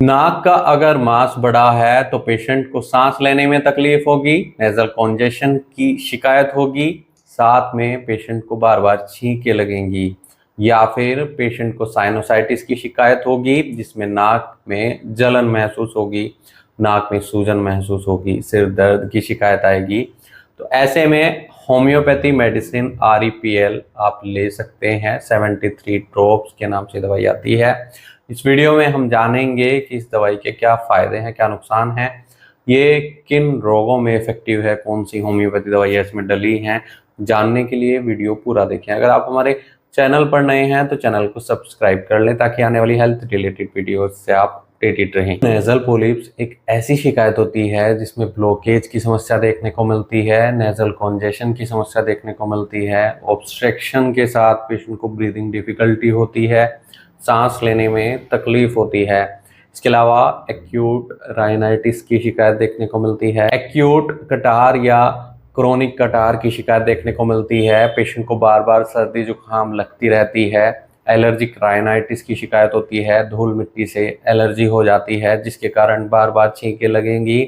नाक का अगर मांस बड़ा है तो पेशेंट को सांस लेने में तकलीफ होगी, नेजल कॉन्जेशन की शिकायत होगी, साथ में पेशेंट को बार बार छींकें लगेंगी या फिर पेशेंट को साइनोसाइटिस की शिकायत होगी जिसमें नाक में जलन महसूस होगी, नाक में सूजन महसूस होगी, सिर दर्द की शिकायत आएगी। तो ऐसे में होम्योपैथी मेडिसिन REPL आप ले सकते हैं। 73 ड्रॉप्स के नाम से दवाई आती है। इस वीडियो में हम जानेंगे कि इस दवाई के क्या फ़ायदे हैं, क्या नुकसान हैं, ये किन रोगों में इफेक्टिव है, कौन सी होम्योपैथी दवाइयाँ इसमें डली हैं। जानने के लिए वीडियो पूरा देखें। अगर आप हमारे चैनल पर नए हैं तो चैनल को सब्सक्राइब कर लें ताकि आने वाली हेल्थ रिलेटेड वीडियो से आप अपडेटेड रहें। नेजल पोलिप्स एक ऐसी शिकायत होती है जिसमें ब्लॉकेज की समस्या देखने को मिलती है, नेजल कॉन्जेशन की समस्या देखने को मिलती है, ऑब्स्ट्रक्शन के साथ पेशेंट को ब्रीदिंग डिफिकल्टी होती है, सांस लेने में तकलीफ होती है। इसके अलावा एक्यूट राइनाइटिस की शिकायत देखने को मिलती है, एक्यूट कटार या क्रोनिक कटार की शिकायत देखने को मिलती है, पेशेंट को बार बार सर्दी जुकाम लगती रहती है, एलर्जिक राइनाइटिस की शिकायत होती है, धूल मिट्टी से एलर्जी हो जाती है जिसके कारण बार बार छींकें लगेंगी,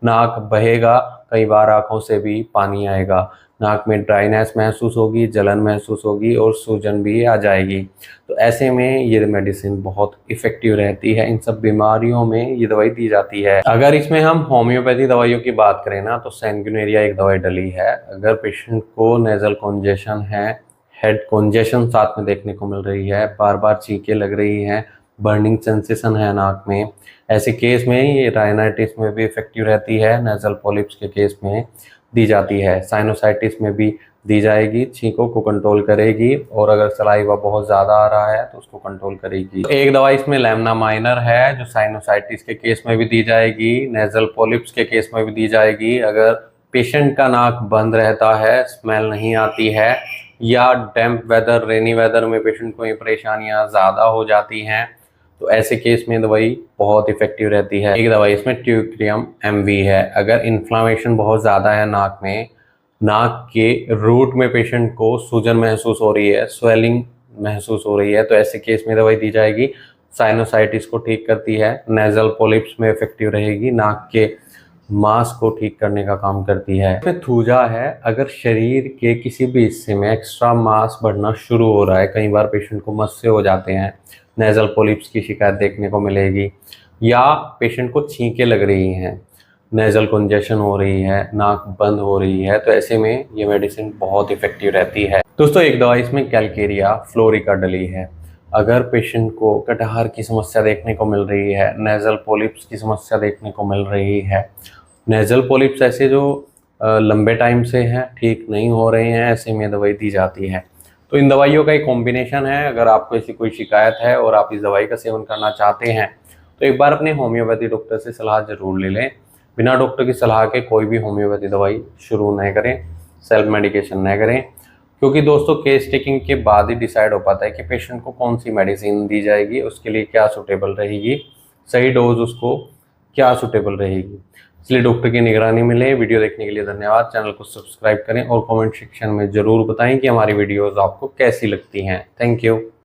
नाक बहेगा, कई बार आंखों से भी पानी आएगा, नाक में ड्राइनेस महसूस होगी, जलन महसूस होगी और सूजन भी आ जाएगी। तो ऐसे में ये मेडिसिन बहुत इफेक्टिव रहती है। इन सब बीमारियों में ये दवाई दी जाती है। अगर इसमें हम होम्योपैथी दवाइयों की बात करें ना तो सैंगुइनेरिया एक दवाई डली है। अगर पेशेंट को नेजल कॉन्जेशन है, हेड कॉन्जेशन साथ में देखने को मिल रही है, बार बार छींकें लग रही हैं, बर्निंग सेंसेशन है नाक में, ऐसे केस में ये राइनाइटिस में भी इफेक्टिव रहती है, नेजल पॉलिप्स के केस में दी जाती है, साइनोसाइटिस में भी दी जाएगी, छींकों को कंट्रोल करेगी और अगर सलाइवा बहुत ज़्यादा आ रहा है तो उसको कंट्रोल करेगी। एक दवाई इसमें लैम्ना माइनर है जो साइनोसाइटिस के केस में भी दी जाएगी, नेजल पॉलिप्स के केस में भी दी जाएगी। अगर पेशेंट का नाक बंद रहता है, स्मेल नहीं आती है या डैम्प वेदर, रेनी वेदर में पेशेंट को ये परेशानियां ज़्यादा हो जाती हैं तो ऐसे केस में दवाई बहुत इफेक्टिव रहती है। एक दवाई इसमें ट्यूक्रियम MV है। अगर इन्फ्लामेशन बहुत ज़्यादा है नाक में, नाक के रूट में पेशेंट को सूजन महसूस हो रही है, स्वेलिंग महसूस हो रही है तो ऐसे केस में दवाई दी जाएगी। साइनोसाइटिस को ठीक करती है, नेजल पॉलिप्स में इफेक्टिव रहेगी, नाक के मांस को ठीक करने का काम करती है। इसमें थूजा है। अगर शरीर के किसी भी हिस्से में एक्स्ट्रा मांस बढ़ना शुरू हो रहा है, कई बार पेशेंट को मस्से हो जाते हैं, नेजल पॉलिप्स की शिकायत देखने को मिलेगी या पेशेंट को छींकें लग रही हैं, नेजल कंजेशन हो रही है, नाक बंद हो रही है तो ऐसे में ये मेडिसिन बहुत इफेक्टिव रहती है। दोस्तों एक दवाई इसमें कैलकेरिया फ्लोरिका डली है। अगर पेशेंट को कटहर की समस्या देखने को मिल रही है, नेजल पॉलिप्स की समस्या देखने को मिल रही है, नेजल पॉलिप्स ऐसे जो लंबे टाइम से हैं, ठीक नहीं हो रहे हैं, ऐसे में दवाई दी जाती है। तो इन दवाइयों का एक कॉम्बिनेशन है। अगर आपको ऐसी कोई शिकायत है और आप इस दवाई का सेवन करना चाहते हैं तो एक बार अपने होम्योपैथी डॉक्टर से सलाह जरूर ले लें। बिना डॉक्टर की सलाह के कोई भी होम्योपैथी दवाई शुरू न करें, सेल्फ मेडिकेशन न करें, क्योंकि दोस्तों केस टेकिंग के बाद ही डिसाइड हो पाता है कि पेशेंट को कौन सी मेडिसिन दी जाएगी, उसके लिए क्या सूटेबल रहेगी, सही डोज उसको क्या सूटेबल रहेगी। इसलिए डॉक्टर की निगरानी में लें। वीडियो देखने के लिए धन्यवाद। चैनल को सब्सक्राइब करें और कमेंट सेक्शन में ज़रूर बताएं कि हमारी वीडियोस आपको कैसी लगती हैं। Thank you.